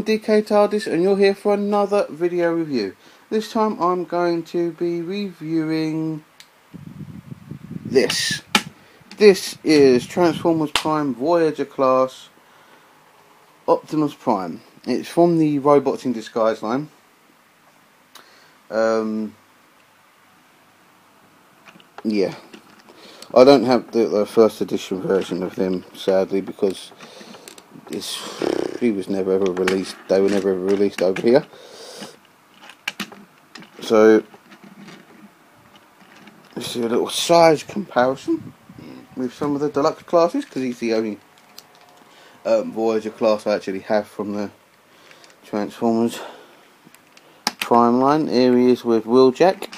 DK TARDIS and you're here for another video review. This time I'm going to be reviewing this. This is Transformers Prime Voyager class Optimus Prime. It's from the Robots in Disguise line. Yeah, I don't have the first edition version of them, sadly, because he was never ever released. They were never ever released over here. So let's see a little size comparison with some of the deluxe classes, because he's the only Voyager class I actually have from the Transformers Prime line. Here he is with Wheeljack.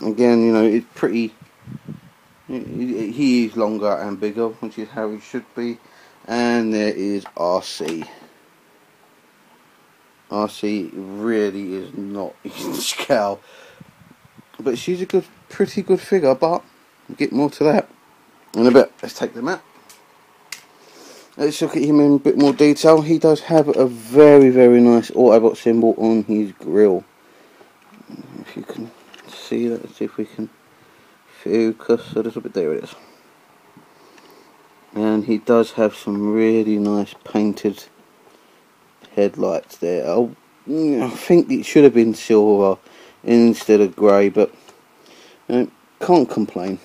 Again, you know, it's pretty. He is longer and bigger, which is how he should be. And there is RC. RC really is not in scale, but she's a pretty good figure. But we'll get more to that in a bit. Let's take them out. Let's look at him in a bit more detail. He does have a very nice Autobot symbol on his grille. If you can see that, let's see if we can focus a little bit. There it is. And he does have some really nice painted headlights there. I think it should have been silver instead of grey, but can't complain.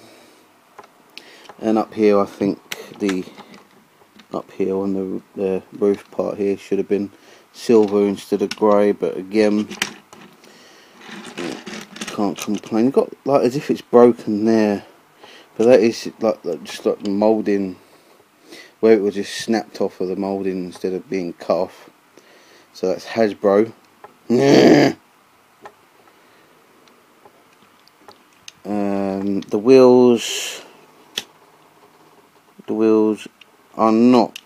And up here, I think up here on the roof part here should have been silver instead of grey, but again, can't complain. You've got like as if it's broken there, but that is just like the moulding, where it was just snapped off of the moulding instead of being cut off. So that's Hasbro. The wheels are not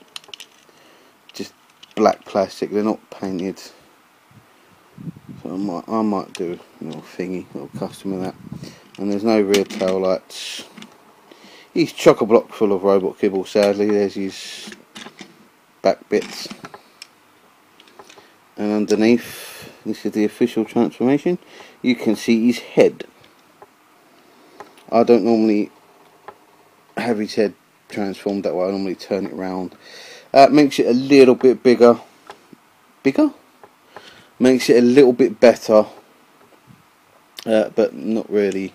just black plastic, they're not painted. So I might do a little thingy, a little custom of that. And there's no rear tail lights. He's chock-a-block full of robot kibble, sadly. There's his back bits. And underneath, this is the official transformation. You can see his head. I don't normally have his head transformed that way. I normally turn it around. Makes it a little bit bigger. Makes it a little bit better, but not really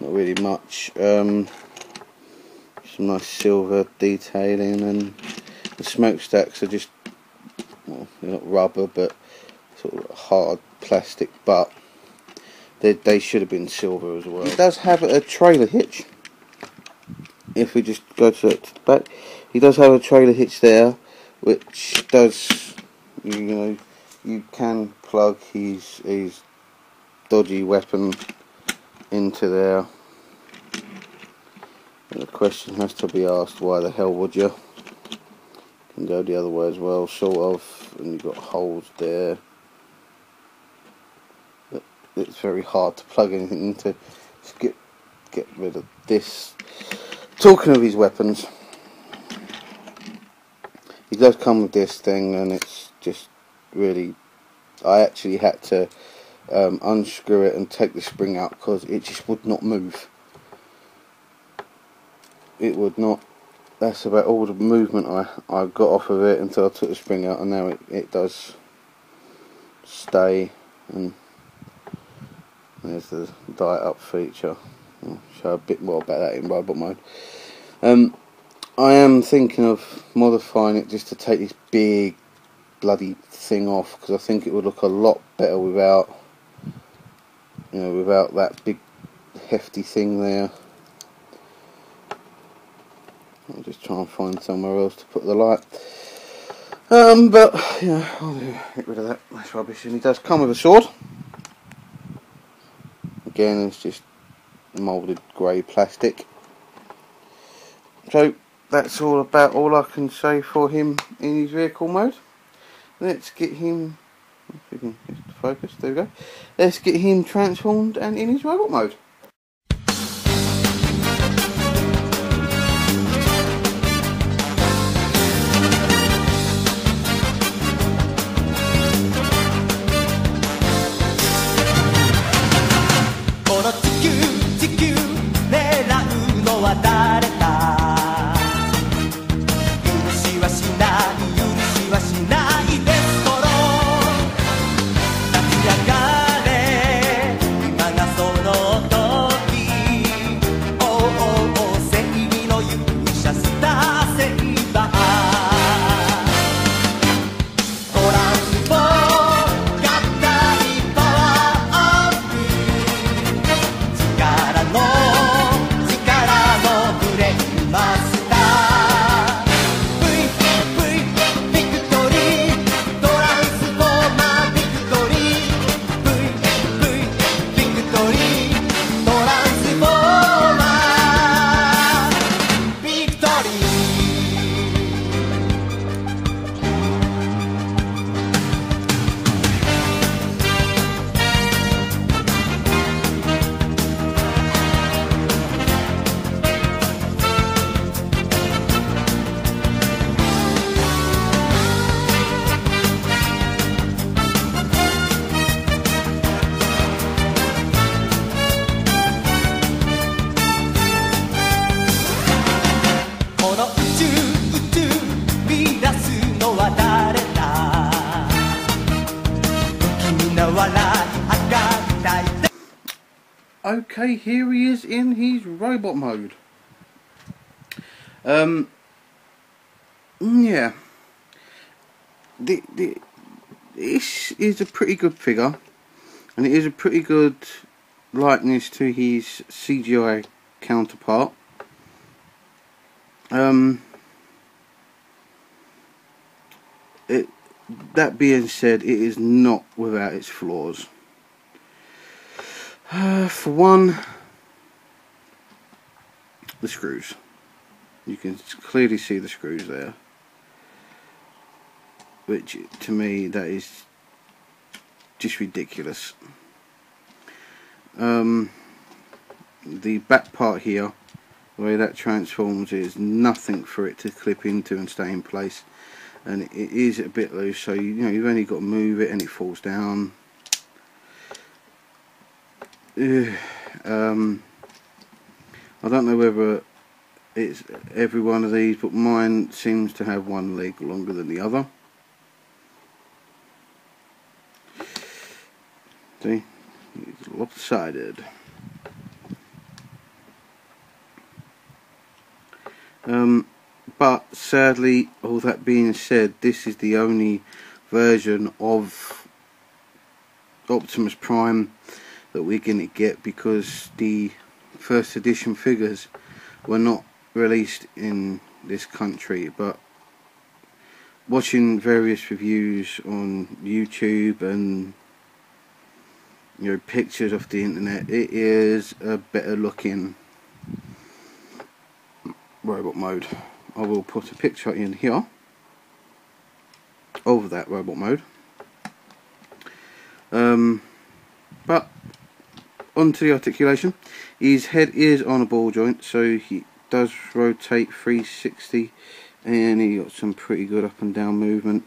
much. Some nice silver detailing, and the smokestacks are just, well, they're not rubber, but sort of hard plastic, but they should have been silver as well. It does have a trailer hitch. If we just go to the back, he does have a trailer hitch there, which does, you know, you can plug his dodgy weapon into there. And the question has to be asked, why the hell would you? Can go the other way as well, sort of, and you've got holes there. But it's very hard to plug anything into. Just get rid of this. Talking of his weapons, he does come with this thing, and it's just really, I actually had to unscrew it and take the spring out because it just would not move. It would not. That's about all the movement I got off of it until I took the spring out, and now it does stay. And there's the diet up feature. I'll show a bit more about that in robot mode. I am thinking of modifying it just to take this big bloody thing off, because I think it would look a lot better without, you know, without that big hefty thing there. I'll just try and find somewhere else to put the light. But yeah, I'll get rid of that. That's rubbish. And he does come with a sword. Again, it's just moulded grey plastic. So that's all I can say for him in his vehicle mode. Let's get him, if we can just focus, there we go. Let's get him transformed and in his robot mode. okay, here he is in his robot mode. Yeah. This is a pretty good figure, and it is a pretty good likeness to his c.g.i counterpart. That being said, it is not without its flaws. For one, the screws. You can clearly see the screws there, which to me, that is just ridiculous. The back part here, the way that transforms, is nothing for it to clip into and stay in place, and it is a bit loose, so you know you've only got to move it and it falls down. I don't know whether it's every one of these, but mine seems to have one leg longer than the other. See, it's lopsided. But sadly, all that being said, this is the only version of Optimus Prime that we're going to get, because the first edition figures were not released in this country. But watching various reviews on YouTube and pictures off the internet, it is a better looking robot mode. I will put a picture in here of that robot mode. But onto the articulation. His head is on a ball joint, so he does rotate 360, and he got some pretty good up and down movement.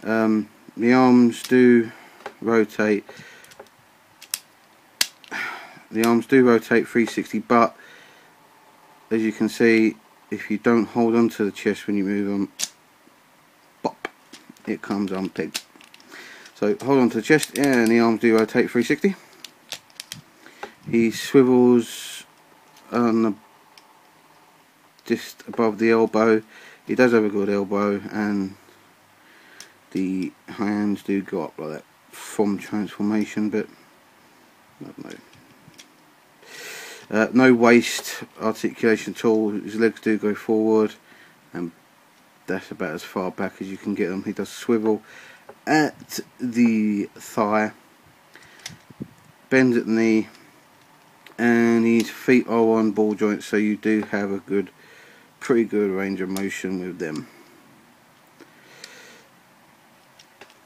The arms do rotate. The arms do rotate 360, but as you can see, if you don't hold on to the chest when you move them, bop, it comes unpegged. So hold on to the chest, and the arms do rotate 360. He swivels on the, just above the elbow. He does have a good elbow, and the hands do go up like that from transformation, but I don't know. No waist articulation at all. His legs do go forward, and that's about as far back as you can get them. He does swivel at the thigh, bends at the knee, and his feet are on ball joints, so you do have a pretty good range of motion with them.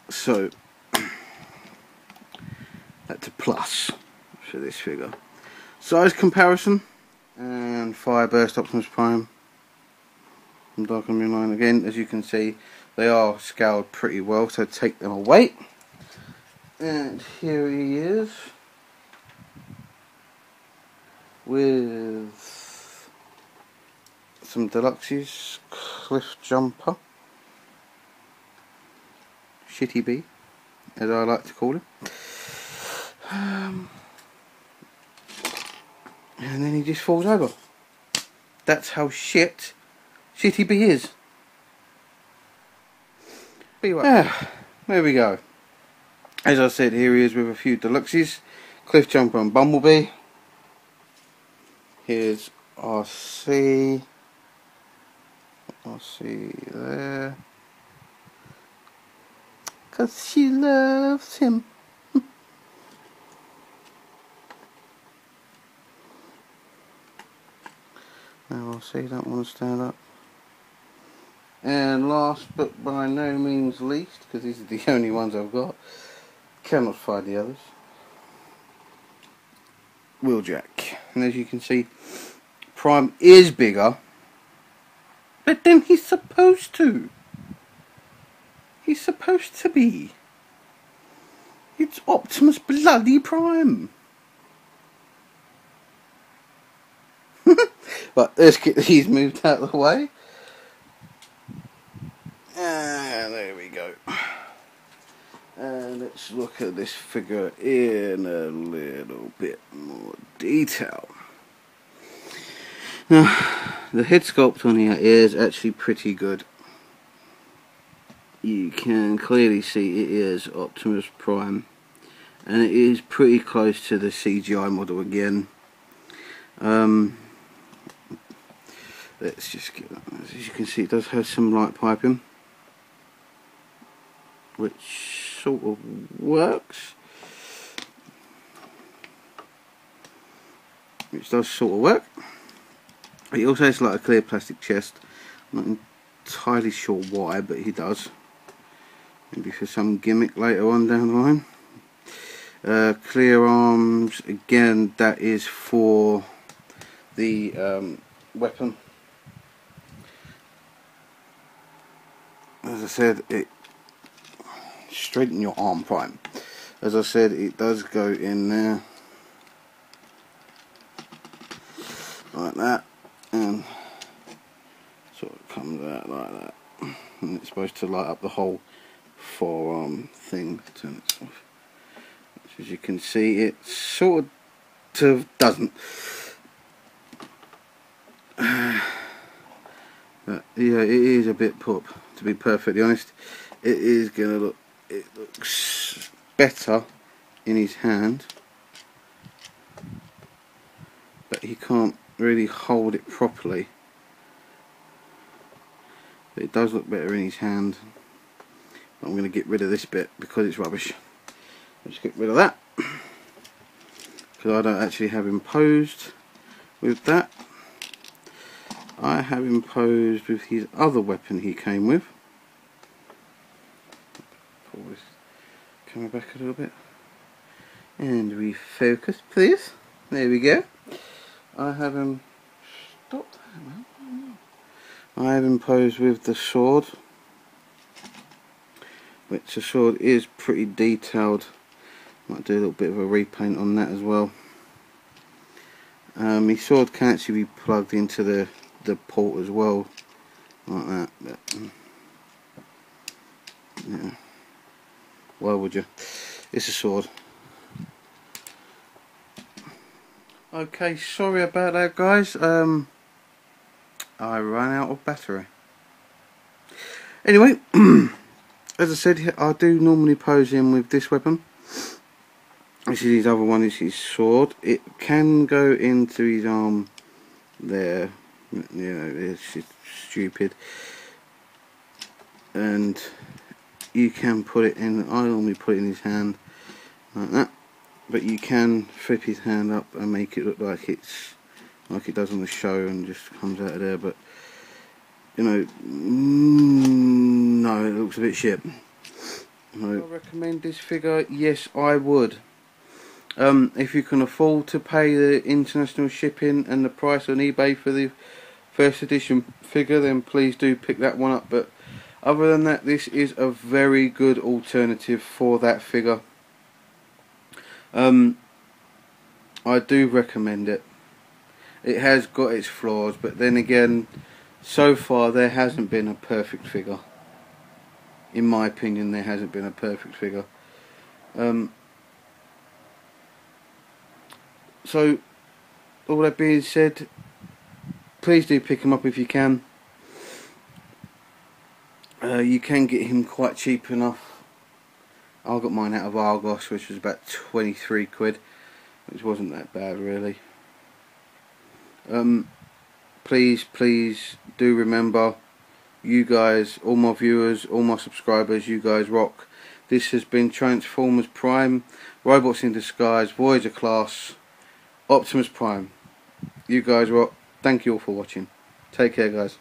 So that's a plus for this figure. Size comparison, and fire burst Optimus Prime from Dark and Moonline. Again, as you can see, they are scaled pretty well, so take them away. And here he is with some deluxes. Cliff Jumper, Shitty B, as I like to call him. And then he just falls over. That's how Shitty B is. There we go. As I said, here he is with a few deluxes. Cliff Jumper and Bumblebee. Here's RC there. 'Cause she loves him. Now RC don't want to stand up. And last but by no means least, because these are the only ones I've got, cannot find the others, Wheeljack. And as you can see, Prime is bigger, but then he's supposed to. He's supposed to be. It's Optimus bloody Prime. But let's get these moved out of the way. There we go. And let's look at this figure in a little bit more detail. Now, the head sculpt on here is actually pretty good. You can clearly see it is Optimus Prime, and it is pretty close to the c.g.i model again. Let's just get that. As you can see, it does have some light piping, which sort of works. Which does sort of work. He also has like a clear plastic chest. I'm not entirely sure why, but he does. Maybe for some gimmick later on down the line. Clear arms, again, that is for the weapon. As I said, it straighten your arm prime. As I said, it does go in there like that, and sort of comes out like that, and it's supposed to light up the whole forearm thing. Turn it off. As you can see, it sort of doesn't. But yeah, it is a bit poop, to be perfectly honest. It is gonna look. It looks better in his hand, but he can't really hold it properly. But it does look better in his hand. I'm going to get rid of this bit because it's rubbish. Let's get rid of that, because I don't actually have him posed with that. I have him posed with his other weapon he came with. Pull this camera back a little bit and refocus, please. There we go. I have him. Stop that, man. I have him posed with the sword, which the sword is pretty detailed. Might do a little bit of a repaint on that as well. My sword can actually be plugged into the port as well, like that. But, yeah. Why would you? It's a sword. Okay, sorry about that, guys. I ran out of battery. Anyway, as I said, I do normally pose him with this weapon. This is his other one, is his sword. It can go into his arm there. You know, it's just stupid. And you can put it in, I normally put it in his hand like that. But you can flip his hand up and make it look like it's like it does on the show and just comes out of there. But you know, no, it looks a bit shit. No. I recommend this figure. Yes, I would. If you can afford to pay the international shipping and the price on eBay for the first edition figure, then please do pick that one up. But other than that, this is a very good alternative for that figure. I do recommend it. It has got its flaws, but then again, so far there hasn't been a perfect figure. In my opinion, there hasn't been a perfect figure. So, all that being said, please do pick him up if you can. You can get him quite cheap enough. I got mine out of Argos, which was about 23 quid, which wasn't that bad really. Please do remember, you guys, all my viewers, all my subscribers, you guys rock. This has been Transformers Prime, Robots in Disguise, Voyager Class, Optimus Prime. You guys rock. Thank you all for watching. Take care, guys.